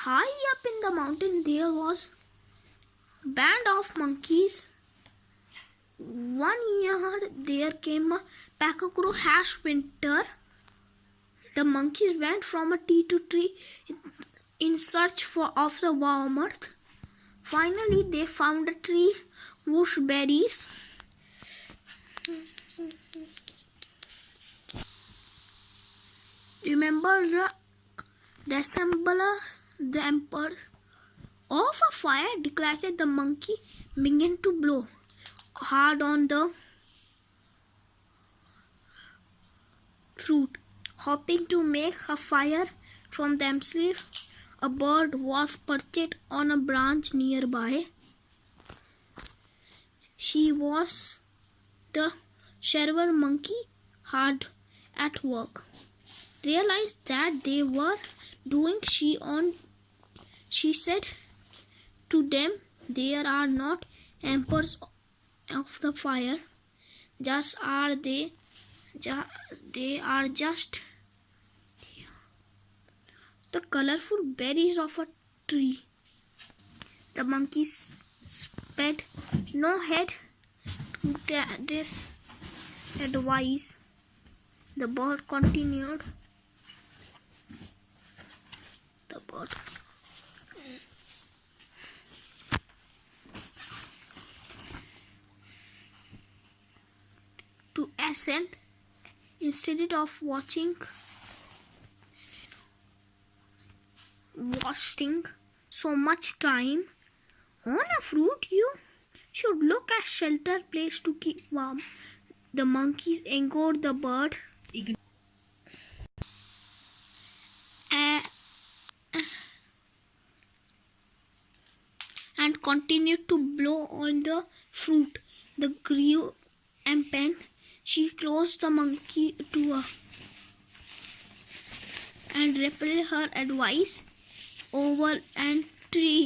High up in the mountain there was a band of monkeys. One year there came a pack of crow harsh winter. The monkeys went from a tree to tree in search of the warm earth. Finally they found a tree whose berries remember the emperor of a fire declared that the monkey began to blow hard on the fruit, hoping to make a fire from themselves. A bird was perched on a branch nearby. She was the server monkey hard at work. Realized that they were doing she said to them, "There are not emperors of the fire, they are just the colorful berries of a tree." The monkeys paid no heed to this advice. The bird continued. To ascend instead of wasting so much time on a fruit. You should look at shelter place to keep warm. The monkeys angered the bird and continued to blow on the fruit. The grew impatient. She closed the monkey to her and repeated her advice over and tree.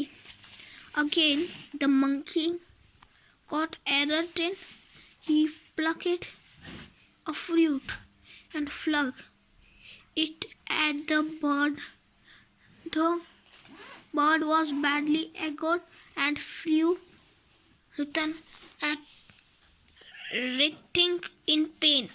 Again the monkey got irritated. He plucked a fruit and flung it at the bird. The bird was badly angered and flew written at writhing in pain.